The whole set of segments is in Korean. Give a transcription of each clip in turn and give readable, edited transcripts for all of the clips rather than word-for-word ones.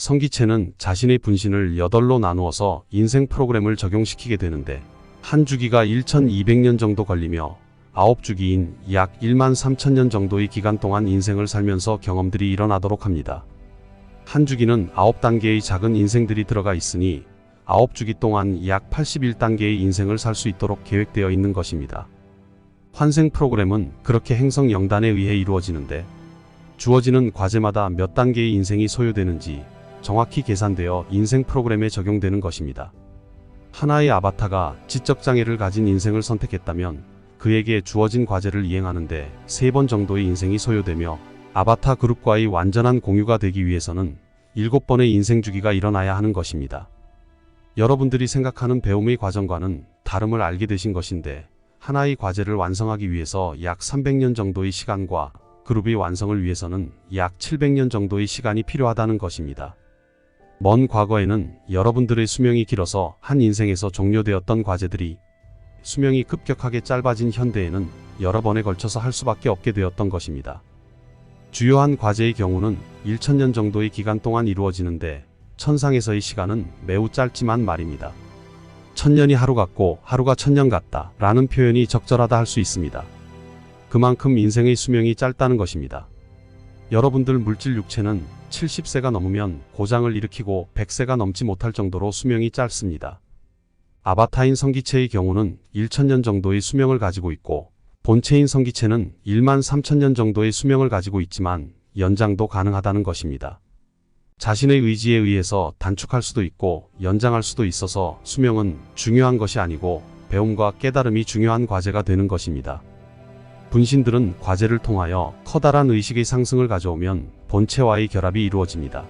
성기체는 자신의 분신을 8로 나누어서 인생 프로그램을 적용시키게 되는데 한 주기가 1200년 정도 걸리며 9주기인 약 13000년 정도의 기간 동안 인생을 살면서 경험들이 일어나도록 합니다. 한 주기는 9단계의 작은 인생들이 들어가 있으니 9주기 동안 약 81단계의 인생을 살 수 있도록 계획되어 있는 것입니다. 환생 프로그램은 그렇게 행성 0단에 의해 이루어지는데 주어지는 과제마다 몇 단계의 인생이 소요되는지 정확히 계산되어 인생 프로그램에 적용되는 것입니다. 하나의 아바타가 지적장애를 가진 인생을 선택했다면 그에게 주어진 과제를 이행하는데 3번 정도의 인생이 소요되며 아바타 그룹과의 완전한 공유가 되기 위해서는 7번의 인생 주기가 일어나야 하는 것입니다. 여러분들이 생각하는 배움의 과정과는 다름을 알게 되신 것인데 하나의 과제를 완성하기 위해서 약 300년 정도의 시간과 그룹의 완성을 위해서는 약 700년 정도의 시간이 필요하다는 것입니다. 먼 과거에는 여러분들의 수명이 길어서 한 인생에서 종료되었던 과제들이 수명이 급격하게 짧아진 현대에는 여러 번에 걸쳐서 할 수밖에 없게 되었던 것입니다. 주요한 과제의 경우는 1000년 정도의 기간 동안 이루어지는데 천상에서의 시간은 매우 짧지만 말입니다. 1000년이 하루 같고 하루가 1000년 같다 라는 표현이 적절하다 할 수 있습니다. 그만큼 인생의 수명이 짧다는 것입니다. 여러분들 물질 육체는 70세가 넘으면 고장을 일으키고 100세가 넘지 못할 정도로 수명이 짧습니다. 아바타인 성기체의 경우는 1000년 정도의 수명을 가지고 있고 본체인 성기체는 13000년 정도의 수명을 가지고 있지만 연장도 가능하다는 것입니다. 자신의 의지에 의해서 단축할 수도 있고 연장할 수도 있어서 수명은 중요한 것이 아니고 배움과 깨달음이 중요한 과제가 되는 것입니다. 분신들은 과제를 통하여 커다란 의식의 상승을 가져오면 본체와의 결합이 이루어집니다.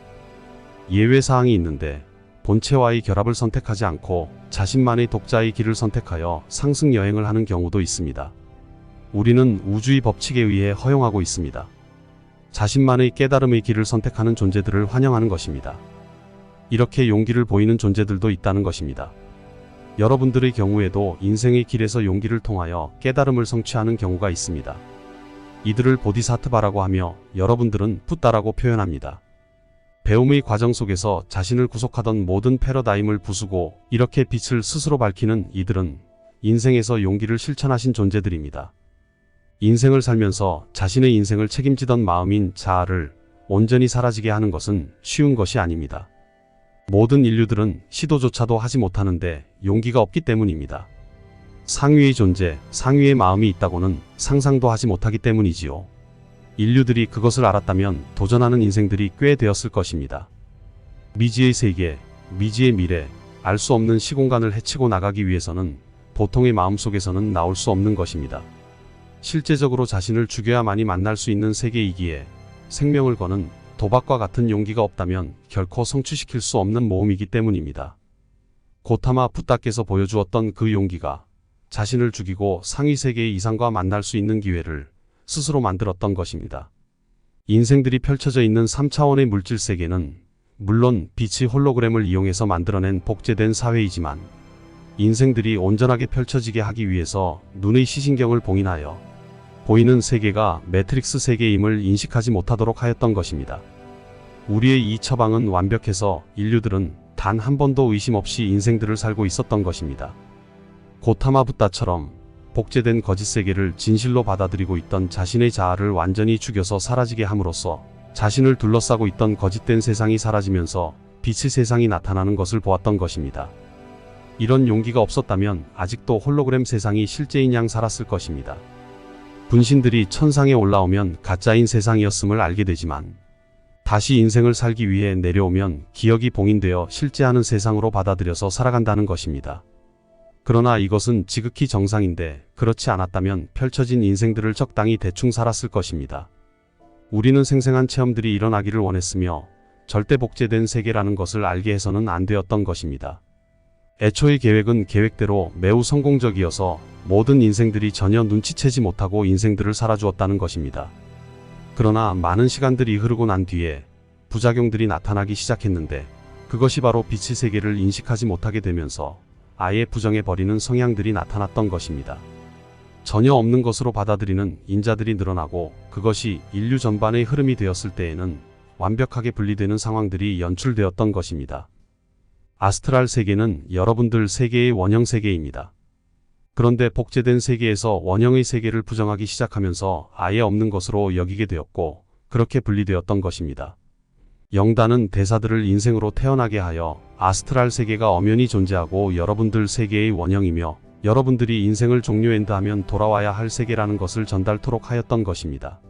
예외사항이 있는데 본체와의 결합을 선택하지 않고 자신만의 독자의 길을 선택하여 상승 여행을 하는 경우도 있습니다. 우리는 우주의 법칙에 의해 허용하고 있습니다. 자신만의 깨달음의 길을 선택하는 존재들을 환영하는 것입니다. 이렇게 용기를 보이는 존재들도 있다는 것입니다. 여러분들의 경우에도 인생의 길에서 용기를 통하여 깨달음을 성취하는 경우가 있습니다. 이들을 보디사트바라고 하며 여러분들은 붓다라고 표현합니다. 배움의 과정 속에서 자신을 구속하던 모든 패러다임을 부수고 이렇게 빛을 스스로 밝히는 이들은 인생에서 용기를 실천하신 존재들입니다. 인생을 살면서 자신의 인생을 책임지던 마음인 자아를 온전히 사라지게 하는 것은 쉬운 것이 아닙니다. 모든 인류들은 시도조차도 하지 못하는데 용기가 없기 때문입니다. 상위의 존재, 상위의 마음이 있다고는 상상도 하지 못하기 때문이지요. 인류들이 그것을 알았다면 도전하는 인생들이 꽤 되었을 것입니다. 미지의 세계, 미지의 미래, 알 수 없는 시공간을 헤치고 나가기 위해서는 보통의 마음속에서는 나올 수 없는 것입니다. 실제적으로 자신을 죽여야만이 만날 수 있는 세계이기에 생명을 거는 도박과 같은 용기가 없다면 결코 성취시킬 수 없는 모험이기 때문입니다. 고타마 붓다께서 보여주었던 그 용기가 자신을 죽이고 상위 세계의 이상과 만날 수 있는 기회를 스스로 만들었던 것입니다. 인생들이 펼쳐져 있는 3차원의 물질 세계는 물론 빛의 홀로그램을 이용해서 만들어낸 복제된 사회이지만 인생들이 온전하게 펼쳐지게 하기 위해서 눈의 시신경을 봉인하여 보이는 세계가 매트릭스 세계임을 인식하지 못하도록 하였던 것입니다. 우리의 이 처방은 완벽해서 인류들은 단 한 번도 의심 없이 인생들을 살고 있었던 것입니다. 고타마 붓다처럼 복제된 거짓 세계를 진실로 받아들이고 있던 자신의 자아를 완전히 죽여서 사라지게 함으로써 자신을 둘러싸고 있던 거짓된 세상이 사라지면서 빛의 세상이 나타나는 것을 보았던 것입니다. 이런 용기가 없었다면 아직도 홀로그램 세상이 실제인 양 살았을 것입니다. 분신들이 천상에 올라오면 가짜인 세상이었음을 알게 되지만 다시 인생을 살기 위해 내려오면 기억이 봉인되어 실제하는 세상으로 받아들여서 살아간다는 것입니다. 그러나 이것은 지극히 정상인데 그렇지 않았다면 펼쳐진 인생들을 적당히 대충 살았을 것입니다. 우리는 생생한 체험들이 일어나기를 원했으며 절대 복제된 세계라는 것을 알게 해서는 안 되었던 것입니다. 애초의 계획은 계획대로 매우 성공적이어서 모든 인생들이 전혀 눈치채지 못하고 인생들을 살아주었다는 것입니다. 그러나 많은 시간들이 흐르고 난 뒤에 부작용들이 나타나기 시작했는데 그것이 바로 빛의 세계를 인식하지 못하게 되면서 아예 부정해버리는 성향들이 나타났던 것입니다. 전혀 없는 것으로 받아들이는 인자들이 늘어나고 그것이 인류 전반의 흐름이 되었을 때에는 완벽하게 분리되는 상황들이 연출되었던 것입니다. 아스트랄 세계는 여러분들 세계의 원형 세계입니다. 그런데 복제된 세계에서 원형의 세계를 부정하기 시작하면서 아예 없는 것으로 여기게 되었고 그렇게 분리되었던 것입니다. 영단은 대사들을 인생으로 태어나게 하여 아스트랄 세계가 엄연히 존재하고 여러분들 세계의 원형이며 여러분들이 인생을 종료한다면 돌아와야 할 세계라는 것을 전달토록 하였던 것입니다.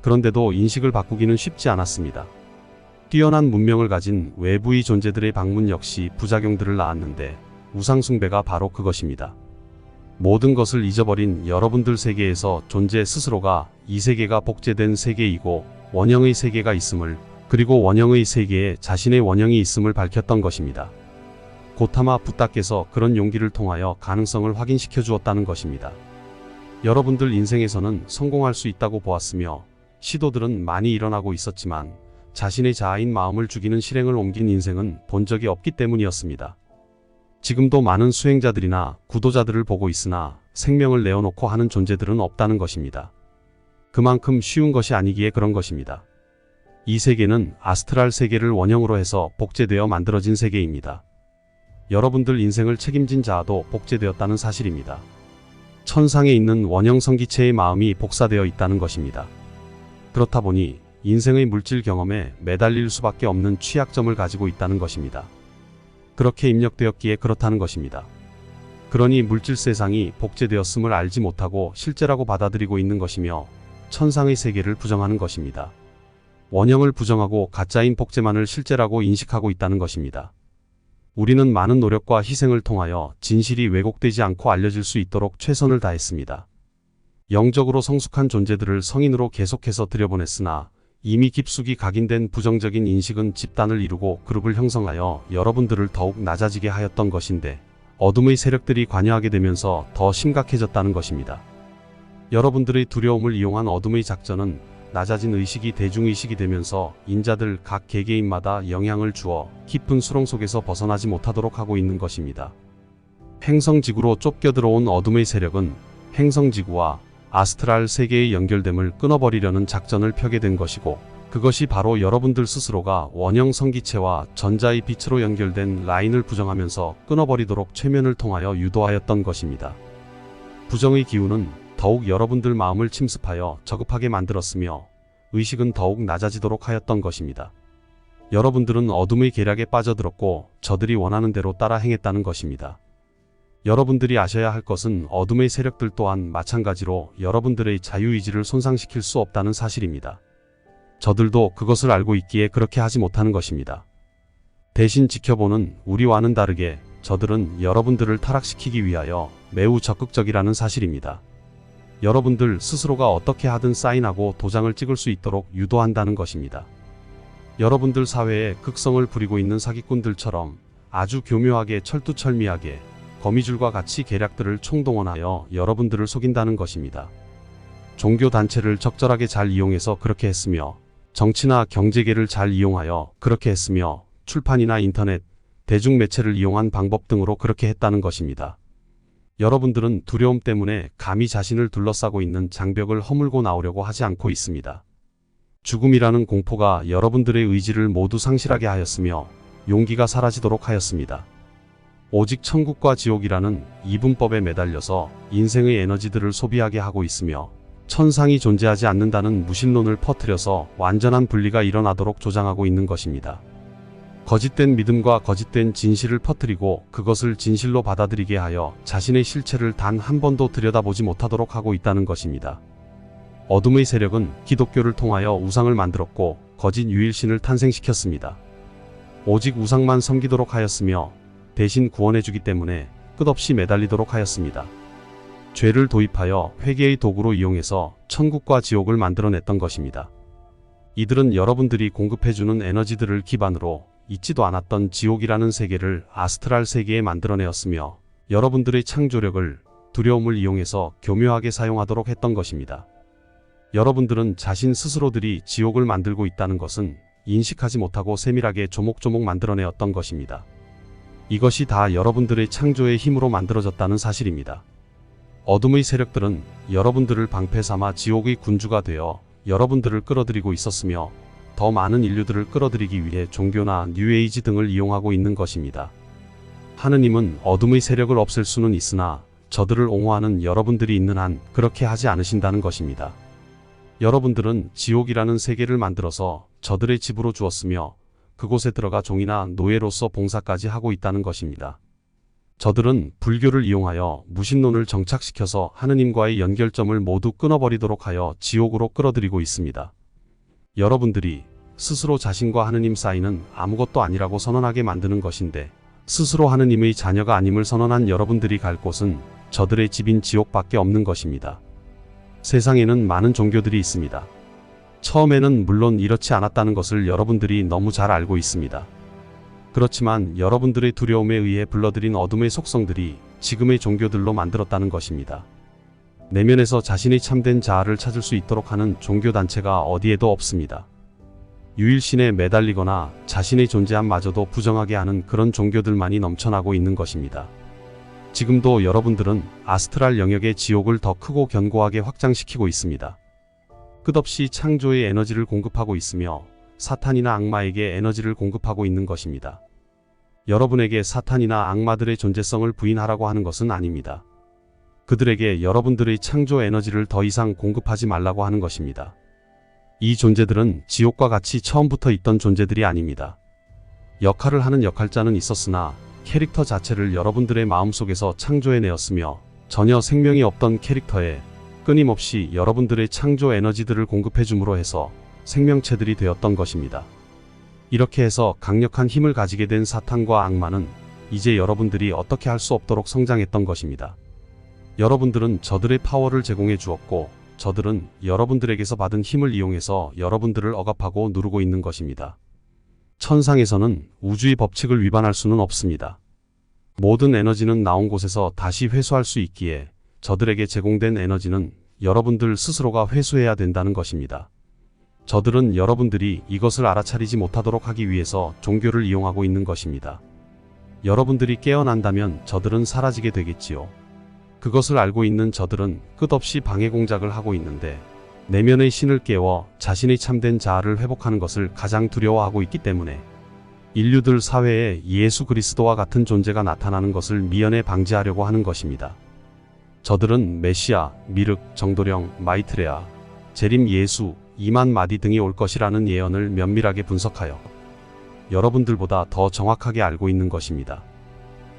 그런데도 인식을 바꾸기는 쉽지 않았습니다. 뛰어난 문명을 가진 외부의 존재들의 방문 역시 부작용들을 낳았는데 우상숭배가 바로 그것입니다. 모든 것을 잊어버린 여러분들 세계에서 존재 스스로가 이 세계가 복제된 세계이고 원형의 세계가 있음을, 그리고 원형의 세계에 자신의 원형이 있음을 밝혔던 것입니다. 고타마 부다께서 그런 용기를 통하여 가능성을 확인시켜 주었다는 것입니다. 여러분들 인생에서는 성공할 수 있다고 보았으며 시도들은 많이 일어나고 있었지만 자신의 자아인 마음을 죽이는 실행을 옮긴 인생은 본 적이 없기 때문이었습니다. 지금도 많은 수행자들이나 구도자들을 보고 있으나 생명을 내어놓고 하는 존재들은 없다는 것입니다. 그만큼 쉬운 것이 아니기에 그런 것입니다. 이 세계는 아스트랄 세계를 원형으로 해서 복제되어 만들어진 세계입니다. 여러분들 인생을 책임진 자아도 복제되었다는 사실입니다. 천상에 있는 원형 성기체의 마음이 복사되어 있다는 것입니다. 그렇다 보니 인생의 물질 경험에 매달릴 수밖에 없는 취약점을 가지고 있다는 것입니다. 그렇게 입력되었기에 그렇다는 것입니다. 그러니 물질 세상이 복제되었음을 알지 못하고 실제라고 받아들이고 있는 것이며 천상의 세계를 부정하는 것입니다. 원형을 부정하고 가짜인 복제만을 실제라고 인식하고 있다는 것입니다. 우리는 많은 노력과 희생을 통하여 진실이 왜곡되지 않고 알려질 수 있도록 최선을 다했습니다. 영적으로 성숙한 존재들을 성인으로 계속해서 들여보냈으나 이미 깊숙이 각인된 부정적인 인식은 집단을 이루고 그룹을 형성하여 여러분들을 더욱 낮아지게 하였던 것인데 어둠의 세력들이 관여하게 되면서 더 심각해졌다는 것입니다. 여러분들의 두려움을 이용한 어둠의 작전은 낮아진 의식이 대중의식이 되면서 인자들 각 개개인마다 영향을 주어 깊은 수렁 속에서 벗어나지 못하도록 하고 있는 것입니다. 행성지구로 쫓겨 들어온 어둠의 세력은 행성지구와 아스트랄 세계의 연결됨을 끊어버리려는 작전을 펴게 된 것이고 그것이 바로 여러분들 스스로가 원형 성기체와 전자의 빛으로 연결된 라인을 부정하면서 끊어버리도록 최면을 통하여 유도하였던 것입니다. 부정의 기운은 더욱 여러분들 마음을 침습하여 저급하게 만들었으며 의식은 더욱 낮아지도록 하였던 것입니다. 여러분들은 어둠의 계략에 빠져들었고 저들이 원하는 대로 따라 행했다는 것입니다. 여러분들이 아셔야 할 것은 어둠의 세력들 또한 마찬가지로 여러분들의 자유의지를 손상시킬 수 없다는 사실입니다. 저들도 그것을 알고 있기에 그렇게 하지 못하는 것입니다. 대신 지켜보는 우리와는 다르게 저들은 여러분들을 타락시키기 위하여 매우 적극적이라는 사실입니다. 여러분들 스스로가 어떻게 하든 사인하고 도장을 찍을 수 있도록 유도한다는 것입니다. 여러분들 사회에 극성을 부리고 있는 사기꾼들처럼 아주 교묘하게 철두철미하게 거미줄과 같이 계략들을 총동원하여 여러분들을 속인다는 것입니다. 종교단체를 적절하게 잘 이용해서 그렇게 했으며 정치나 경제계를 잘 이용하여 그렇게 했으며 출판이나 인터넷, 대중매체를 이용한 방법 등으로 그렇게 했다는 것입니다. 여러분들은 두려움 때문에 감히 자신을 둘러싸고 있는 장벽을 허물고 나오려고 하지 않고 있습니다. 죽음이라는 공포가 여러분들의 의지를 모두 상실하게 하였으며 용기가 사라지도록 하였습니다. 오직 천국과 지옥이라는 이분법에 매달려서 인생의 에너지들을 소비하게 하고 있으며 천상이 존재하지 않는다는 무신론을 퍼뜨려서 완전한 분리가 일어나도록 조장하고 있는 것입니다. 거짓된 믿음과 거짓된 진실을 퍼뜨리고 그것을 진실로 받아들이게 하여 자신의 실체를 단 한 번도 들여다보지 못하도록 하고 있다는 것입니다. 어둠의 세력은 기독교를 통하여 우상을 만들었고 거짓 유일신을 탄생시켰습니다. 오직 우상만 섬기도록 하였으며 대신 구원해주기 때문에 끝없이 매달리도록 하였습니다. 죄를 도입하여 회개의 도구로 이용해서 천국과 지옥을 만들어냈던 것입니다. 이들은 여러분들이 공급해주는 에너지들을 기반으로 있지도 않았던 지옥이라는 세계를 아스트랄 세계에 만들어내었으며 여러분들의 창조력을 두려움을 이용해서 교묘하게 사용하도록 했던 것입니다. 여러분들은 자신 스스로들이 지옥을 만들고 있다는 것은 인식하지 못하고 세밀하게 조목조목 만들어내었던 것입니다. 이것이 다 여러분들의 창조의 힘으로 만들어졌다는 사실입니다. 어둠의 세력들은 여러분들을 방패 삼아 지옥의 군주가 되어 여러분들을 끌어들이고 있었으며 더 많은 인류들을 끌어들이기 위해 종교나 뉴에이지 등을 이용하고 있는 것입니다. 하느님은 어둠의 세력을 없앨 수는 있으나 저들을 옹호하는 여러분들이 있는 한 그렇게 하지 않으신다는 것입니다. 여러분들은 지옥이라는 세계를 만들어서 저들의 집으로 주었으며 그곳에 들어가 종이나 노예로서 봉사까지 하고 있다는 것입니다. 저들은 불교를 이용하여 무신론을 정착시켜서 하느님과의 연결점을 모두 끊어버리도록 하여 지옥으로 끌어들이고 있습니다. 여러분들이 스스로 자신과 하느님 사이는 아무것도 아니라고 선언하게 만드는 것인데 스스로 하느님의 자녀가 아님을 선언한 여러분들이 갈 곳은 저들의 집인 지옥밖에 없는 것입니다. 세상에는 많은 종교들이 있습니다. 처음에는 물론 이렇지 않았다는 것을 여러분들이 너무 잘 알고 있습니다. 그렇지만 여러분들의 두려움에 의해 불러들인 어둠의 속성들이 지금의 종교들로 만들었다는 것입니다. 내면에서 자신의 참된 자아를 찾을 수 있도록 하는 종교단체가 어디에도 없습니다. 유일신에 매달리거나 자신의 존재함마저도 부정하게 하는 그런 종교들만이 넘쳐나고 있는 것입니다. 지금도 여러분들은 아스트랄 영역의 지옥을 더 크고 견고하게 확장시키고 있습니다. 끝없이 창조의 에너지를 공급하고 있으며 사탄이나 악마에게 에너지를 공급하고 있는 것입니다. 여러분에게 사탄이나 악마들의 존재성을 부인하라고 하는 것은 아닙니다. 그들에게 여러분들의 창조 에너지를 더 이상 공급하지 말라고 하는 것입니다. 이 존재들은 지옥과 같이 처음부터 있던 존재들이 아닙니다. 역할을 하는 역할자는 있었으나 캐릭터 자체를 여러분들의 마음속에서 창조해내었으며 전혀 생명이 없던 캐릭터에 끊임없이 여러분들의 창조 에너지들을 공급해줌으로 해서 생명체들이 되었던 것입니다. 이렇게 해서 강력한 힘을 가지게 된 사탄과 악마는 이제 여러분들이 어떻게 할 수 없도록 성장했던 것입니다. 여러분들은 저들의 파워를 제공해 주었고 저들은 여러분들에게서 받은 힘을 이용해서 여러분들을 억압하고 누르고 있는 것입니다. 천상에서는 우주의 법칙을 위반할 수는 없습니다. 모든 에너지는 나온 곳에서 다시 회수할 수 있기에 저들에게 제공된 에너지는 여러분들 스스로가 회수해야 된다는 것입니다. 저들은 여러분들이 이것을 알아차리지 못하도록 하기 위해서 종교를 이용하고 있는 것입니다. 여러분들이 깨어난다면 저들은 사라지게 되겠지요. 그것을 알고 있는 저들은 끝없이 방해 공작을 하고 있는데 내면의 신을 깨워 자신의 참된 자아를 회복하는 것을 가장 두려워하고 있기 때문에 인류들 사회에 예수 그리스도와 같은 존재가 나타나는 것을 미연에 방지하려고 하는 것입니다. 저들은 메시아, 미륵, 정도령, 마이트레아, 재림 예수, 2만 마디 등이 올 것이라는 예언을 면밀하게 분석하여 여러분들보다 더 정확하게 알고 있는 것입니다.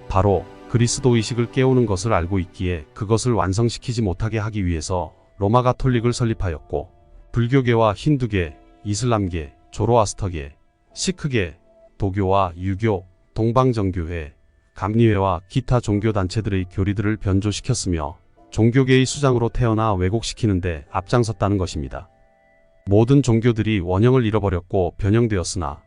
바로 그리스도 의식을 깨우는 것을 알고 있기에 그것을 완성시키지 못하게 하기 위해서 로마 가톨릭을 설립하였고 불교계와 힌두계, 이슬람계, 조로아스터계, 시크계, 도교와 유교, 동방정교회, 감리회와 기타 종교단체들의 교리들을 변조시켰으며 종교계의 수장으로 태어나 왜곡시키는데 앞장섰다는 것입니다. 모든 종교들이 원형을 잃어버렸고 변형되었으나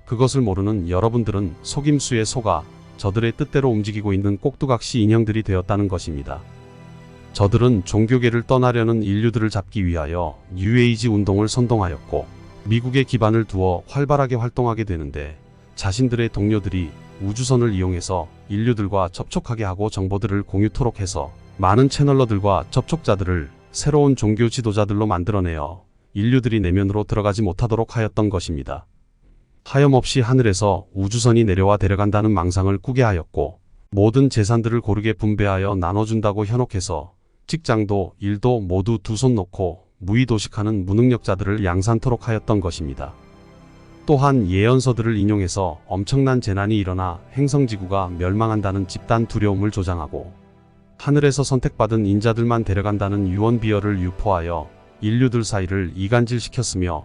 그것을 모르는 여러분들은 속임수에 속아 저들의 뜻대로 움직이고 있는 꼭두각시 인형들이 되었다는 것입니다. 저들은 종교계를 떠나려는 인류들을 잡기 위하여 뉴에이지 운동을 선동하였고 미국에 기반을 두어 활발하게 활동하게 되는데 자신들의 동료들이 우주선을 이용해서 인류들과 접촉하게 하고 정보들을 공유토록 해서 많은 채널러들과 접촉자들을 새로운 종교 지도자들로 만들어내어 인류들이 내면으로 들어가지 못하도록 하였던 것입니다. 하염없이 하늘에서 우주선이 내려와 데려간다는 망상을 꾸게 하였고 모든 재산들을 고르게 분배하여 나눠준다고 현혹해서 직장도 일도 모두 두 손 놓고 무의도식하는 무능력자들을 양산토록 하였던 것입니다. 또한 예언서들을 인용해서 엄청난 재난이 일어나 행성지구가 멸망한다는 집단 두려움을 조장하고 하늘에서 선택받은 인자들만 데려간다는 유언비어를 유포하여 인류들 사이를 이간질시켰으며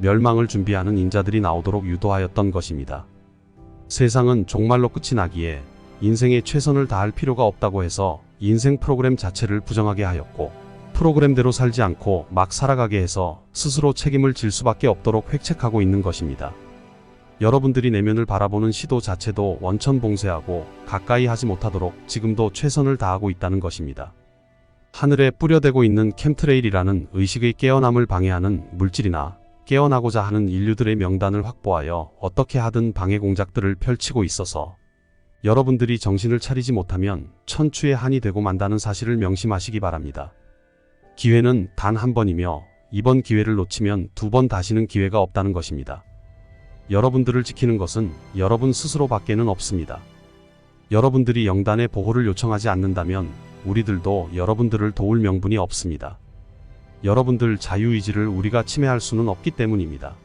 멸망을 준비하는 인자들이 나오도록 유도하였던 것입니다. 세상은 종말로 끝이 나기에 인생에 최선을 다할 필요가 없다고 해서 인생 프로그램 자체를 부정하게 하였고 프로그램대로 살지 않고 막 살아가게 해서 스스로 책임을 질 수밖에 없도록 획책하고 있는 것입니다. 여러분들이 내면을 바라보는 시도 자체도 원천봉쇄하고 가까이 하지 못하도록 지금도 최선을 다하고 있다는 것입니다. 하늘에 뿌려대고 있는 캠트레일이라는 의식의 깨어남을 방해하는 물질이나 깨어나고자 하는 인류들의 명단을 확보하여 어떻게 하든 방해 공작들을 펼치고 있어서 여러분들이 정신을 차리지 못하면 천추의 한이 되고 만다는 사실을 명심하시기 바랍니다. 기회는 단 한 번이며 이번 기회를 놓치면 두 번 다시는 기회가 없다는 것입니다. 여러분들을 지키는 것은 여러분 스스로밖에는 없습니다. 여러분들이 영단의 보호를 요청하지 않는다면 우리들도 여러분들을 도울 명분이 없습니다. 여러분들 자유의지를 우리가 침해할 수는 없기 때문입니다.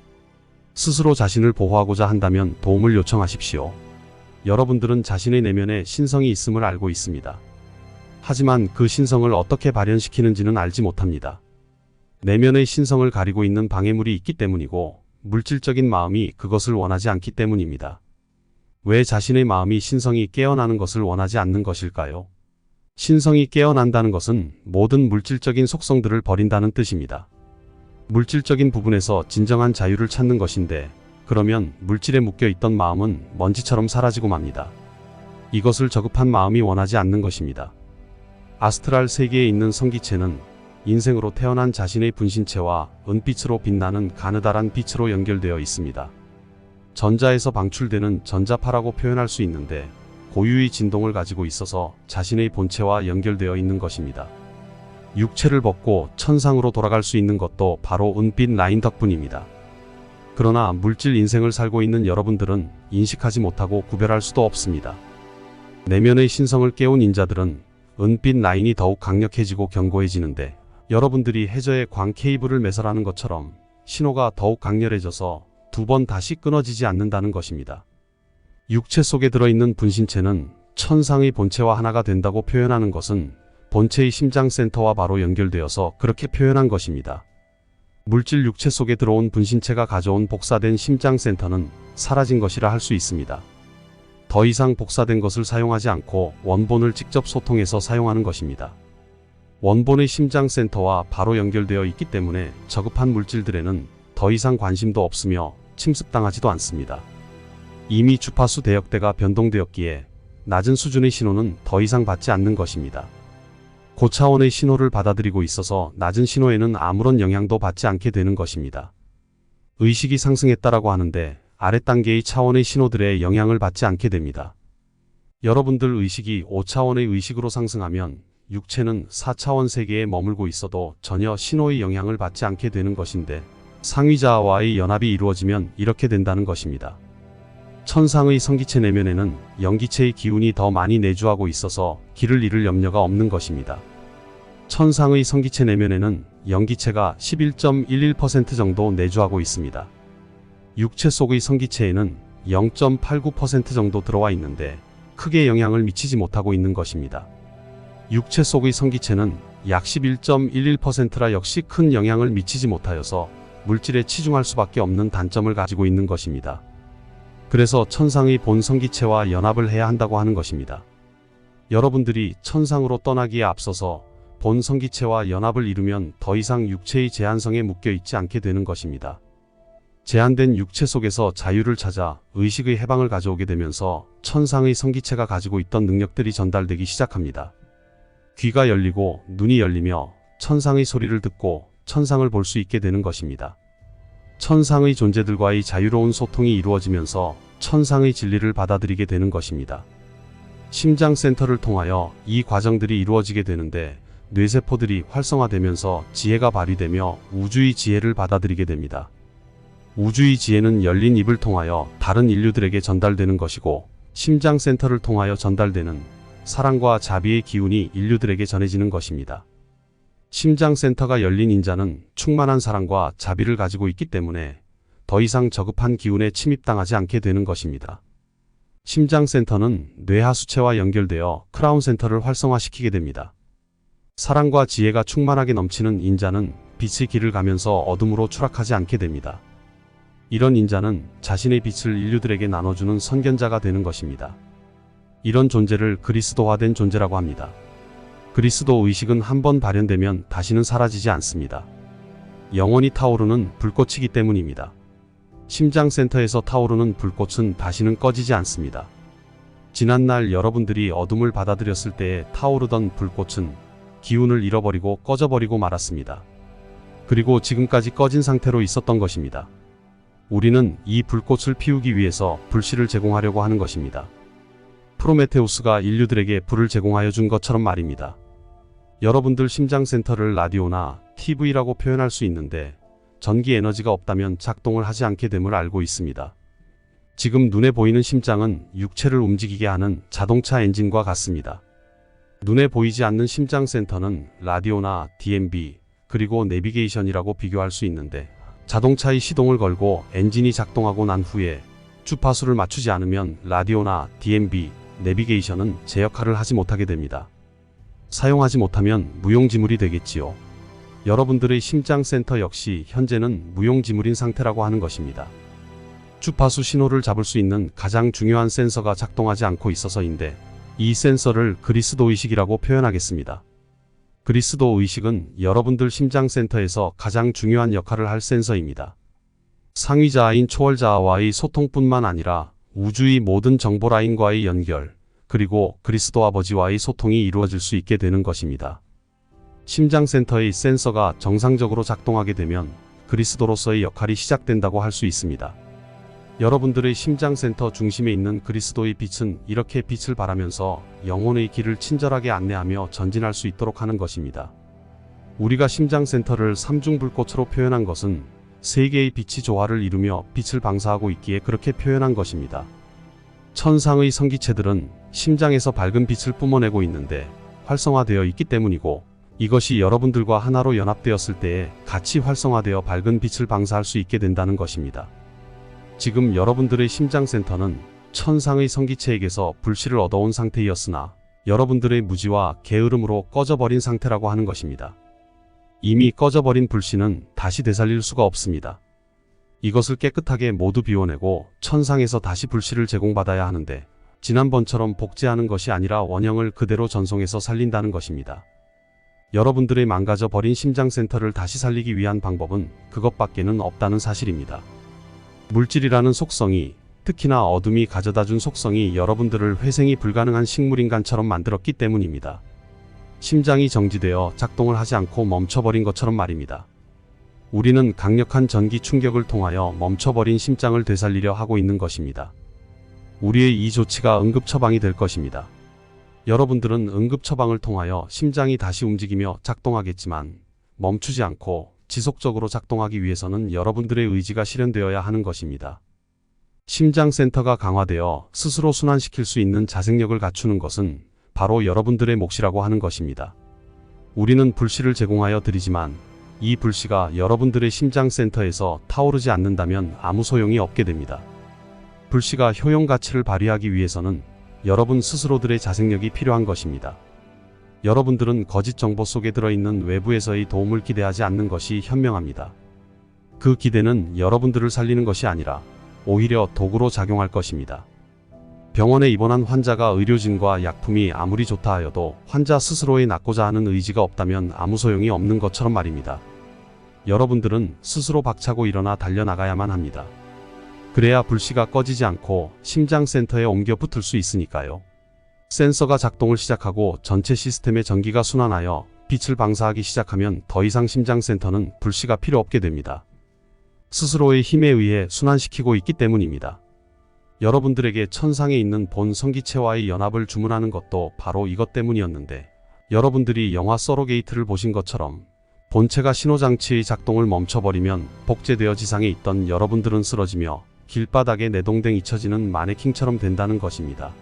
스스로 자신을 보호하고자 한다면 도움을 요청하십시오. 여러분들은 자신의 내면에 신성이 있음을 알고 있습니다. 하지만 그 신성을 어떻게 발현시키는지는 알지 못합니다. 내면의 신성을 가리고 있는 방해물이 있기 때문이고 물질적인 마음이 그것을 원하지 않기 때문입니다. 왜 자신의 마음이 신성이 깨어나는 것을 원하지 않는 것일까요? 신성이 깨어난다는 것은 모든 물질적인 속성들을 버린다는 뜻입니다. 물질적인 부분에서 진정한 자유를 찾는 것인데, 그러면 물질에 묶여 있던 마음은 먼지처럼 사라지고 맙니다. 이것을 저급한 마음이 원하지 않는 것입니다. 아스트랄 세계에 있는 성기체는 인생으로 태어난 자신의 분신체와 은빛으로 빛나는 가느다란 빛으로 연결되어 있습니다. 전자에서 방출되는 전자파라고 표현할 수 있는데, 고유의 진동을 가지고 있어서 자신의 본체와 연결되어 있는 것입니다. 육체를 벗고 천상으로 돌아갈 수 있는 것도 바로 은빛 라인 덕분입니다. 그러나 물질 인생을 살고 있는 여러분들은 인식하지 못하고 구별할 수도 없습니다. 내면의 신성을 깨운 인자들은 은빛 라인이 더욱 강력해지고 견고해지는데, 여러분들이 해저에 광 케이블을 매설하는 것처럼 신호가 더욱 강렬해져서 두 번 다시 끊어지지 않는다는 것입니다. 육체 속에 들어있는 분신체는 천상의 본체와 하나가 된다고 표현하는 것은 본체의 심장센터와 바로 연결되어서 그렇게 표현한 것입니다. 물질 육체 속에 들어온 분신체가 가져온 복사된 심장센터는 사라진 것이라 할 수 있습니다. 더 이상 복사된 것을 사용하지 않고 원본을 직접 소통해서 사용하는 것입니다. 원본의 심장센터와 바로 연결되어 있기 때문에 저급한 물질들에는 더 이상 관심도 없으며 침습당하지도 않습니다. 이미 주파수 대역대가 변동되었기에 낮은 수준의 신호는 더 이상 받지 않는 것입니다. 고차원의 신호를 받아들이고 있어서 낮은 신호에는 아무런 영향도 받지 않게 되는 것입니다. 의식이 상승했다라고 하는데 아랫단계의 차원의 신호들의 영향을 받지 않게 됩니다. 여러분들 의식이 5차원의 의식으로 상승하면 육체는 4차원 세계에 머물고 있어도 전혀 신호의 영향을 받지 않게 되는 것인데, 상위자와의 연합이 이루어지면 이렇게 된다는 것입니다. 천상의 성기체 내면에는 영기체의 기운이 더 많이 내주하고 있어서 길을 잃을 염려가 없는 것입니다. 천상의 성기체 내면에는 영기체가 11.11% 정도 내주하고 있습니다. 육체 속의 성기체에는 0.89% 정도 들어와 있는데 크게 영향을 미치지 못하고 있는 것입니다. 육체 속의 성기체는 약 11.11%라 역시 큰 영향을 미치지 못하여서 물질에 치중할 수밖에 없는 단점을 가지고 있는 것입니다. 그래서 천상의 본 성기체와 연합을 해야 한다고 하는 것입니다. 여러분들이 천상으로 떠나기에 앞서서 본 성기체와 연합을 이루면 더 이상 육체의 제한성에 묶여 있지 않게 되는 것입니다. 제한된 육체 속에서 자유를 찾아 의식의 해방을 가져오게 되면서 천상의 성기체가 가지고 있던 능력들이 전달되기 시작합니다. 귀가 열리고 눈이 열리며 천상의 소리를 듣고 천상을 볼 수 있게 되는 것입니다. 천상의 존재들과의 자유로운 소통이 이루어지면서 천상의 진리를 받아들이게 되는 것입니다. 심장센터를 통하여 이 과정들이 이루어지게 되는데 뇌세포들이 활성화되면서 지혜가 발휘되며 우주의 지혜를 받아들이게 됩니다. 우주의 지혜는 열린 입을 통하여 다른 인류들에게 전달되는 것이고, 심장센터를 통하여 전달되는 사랑과 자비의 기운이 인류들에게 전해지는 것입니다. 심장센터가 열린 인자는 충만한 사랑과 자비를 가지고 있기 때문에 더 이상 저급한 기운에 침입당하지 않게 되는 것입니다. 심장센터는 뇌하수체와 연결되어 크라운센터를 활성화시키게 됩니다. 사랑과 지혜가 충만하게 넘치는 인자는 빛의 길을 가면서 어둠으로 추락하지 않게 됩니다. 이런 인자는 자신의 빛을 인류들에게 나눠주는 선견자가 되는 것입니다. 이런 존재를 그리스도화된 존재라고 합니다. 그리스도 의식은 한번 발현되면 다시는 사라지지 않습니다. 영원히 타오르는 불꽃이기 때문입니다. 심장센터에서 타오르는 불꽃은 다시는 꺼지지 않습니다. 지난날 여러분들이 어둠을 받아들였을 때에 타오르던 불꽃은 기운을 잃어버리고 꺼져버리고 말았습니다. 그리고 지금까지 꺼진 상태로 있었던 것입니다. 우리는 이 불꽃을 피우기 위해서 불씨를 제공하려고 하는 것입니다. 프로메테우스가 인류들에게 불을 제공하여 준 것처럼 말입니다. 여러분들 심장센터를 라디오나 TV라고 표현할 수 있는데 전기 에너지가 없다면 작동을 하지 않게 됨을 알고 있습니다. 지금 눈에 보이는 심장은 육체를 움직이게 하는 자동차 엔진과 같습니다. 눈에 보이지 않는 심장센터는 라디오나 DMB 그리고 내비게이션이라고 비교할 수 있는데 자동차의 시동을 걸고 엔진이 작동하고 난 후에 주파수를 맞추지 않으면 라디오나 DMB, 내비게이션은 제 역할을 하지 못하게 됩니다. 사용하지 못하면 무용지물이 되겠지요. 여러분들의 심장센터 역시 현재는 무용지물인 상태라고 하는 것입니다. 주파수 신호를 잡을 수 있는 가장 중요한 센서가 작동하지 않고 있어서인데 이 센서를 그리스도 의식이라고 표현하겠습니다. 그리스도 의식은 여러분들 심장센터에서 가장 중요한 역할을 할 센서입니다. 상위자아인 초월자아와의 소통뿐만 아니라 우주의 모든 정보라인과의 연결, 그리고 그리스도 아버지와의 소통이 이루어질 수 있게 되는 것입니다. 심장센터의 센서가 정상적으로 작동하게 되면 그리스도로서의 역할이 시작된다고 할 수 있습니다. 여러분들의 심장센터 중심에 있는 그리스도의 빛은 이렇게 빛을 발하면서 영혼의 길을 친절하게 안내하며 전진할 수 있도록 하는 것입니다. 우리가 심장센터를 삼중불꽃으로 표현한 것은 세 개의 빛이 조화를 이루며 빛을 방사하고 있기에 그렇게 표현한 것입니다. 천상의 성기체들은 심장에서 밝은 빛을 뿜어내고 있는데 활성화되어 있기 때문이고 이것이 여러분들과 하나로 연합되었을 때에 같이 활성화되어 밝은 빛을 방사할 수 있게 된다는 것입니다. 지금 여러분들의 심장센터는 천상의 성기체에게서 불씨를 얻어온 상태이었으나 여러분들의 무지와 게으름으로 꺼져버린 상태라고 하는 것입니다. 이미 꺼져버린 불씨는 다시 되살릴 수가 없습니다. 이것을 깨끗하게 모두 비워내고 천상에서 다시 불씨를 제공받아야 하는데 지난번처럼 복제하는 것이 아니라 원형을 그대로 전송해서 살린다는 것입니다. 여러분들의 망가져 버린 심장센터를 다시 살리기 위한 방법은 그것밖에는 없다는 사실입니다. 물질이라는 속성이, 특히나 어둠이 가져다준 속성이 여러분들을 회생이 불가능한 식물인간처럼 만들었기 때문입니다. 심장이 정지되어 작동을 하지 않고 멈춰버린 것처럼 말입니다. 우리는 강력한 전기 충격을 통하여 멈춰버린 심장을 되살리려 하고 있는 것입니다. 우리의 이 조치가 응급처방이 될 것입니다. 여러분들은 응급처방을 통하여 심장이 다시 움직이며 작동하겠지만 멈추지 않고 지속적으로 작동하기 위해서는 여러분들의 의지가 실현되어야 하는 것입니다. 심장센터가 강화되어 스스로 순환시킬 수 있는 자생력을 갖추는 것은 바로 여러분들의 몫이라고 하는 것입니다. 우리는 불씨를 제공하여 드리지만 이 불씨가 여러분들의 심장센터에서 타오르지 않는다면 아무 소용이 없게 됩니다. 불씨가 효용 가치를 발휘하기 위해서는 여러분 스스로들의 자생력이 필요한 것입니다. 여러분들은 거짓 정보 속에 들어있는 외부에서의 도움을 기대하지 않는 것이 현명합니다. 그 기대는 여러분들을 살리는 것이 아니라 오히려 도구로 작용할 것입니다. 병원에 입원한 환자가 의료진과 약품이 아무리 좋다 하여도 환자 스스로의 낫고자 하는 의지가 없다면 아무 소용이 없는 것처럼 말입니다. 여러분들은 스스로 박차고 일어나 달려나가야만 합니다. 그래야 불씨가 꺼지지 않고 심장센터에 옮겨 붙을 수 있으니까요. 센서가 작동을 시작하고 전체 시스템의 전기가 순환하여 빛을 방사하기 시작하면 더 이상 심장센터는 불씨가 필요 없게 됩니다. 스스로의 힘에 의해 순환시키고 있기 때문입니다. 여러분들에게 천상에 있는 본 성기체와의 연합을 주문하는 것도 바로 이것 때문이었는데 여러분들이 영화 서로게이트를 보신 것처럼 본체가 신호장치의 작동을 멈춰버리면 복제되어 지상에 있던 여러분들은 쓰러지며 길바닥에 내동댕 잊혀지는 마네킹처럼 된다는 것입니다.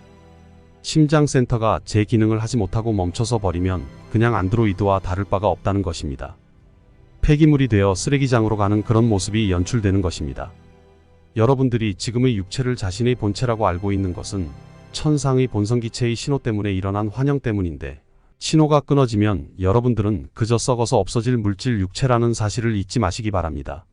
심장센터가 제 기능을 하지 못하고 멈춰서 버리면 그냥 안드로이드와 다를 바가 없다는 것입니다. 폐기물이 되어 쓰레기장으로 가는 그런 모습이 연출되는 것입니다. 여러분들이 지금의 육체를 자신의 본체라고 알고 있는 것은 천상의 본성기체의 신호 때문에 일어난 환영 때문인데 신호가 끊어지면 여러분들은 그저 썩어서 없어질 물질 육체라는 사실을 잊지 마시기 바랍니다.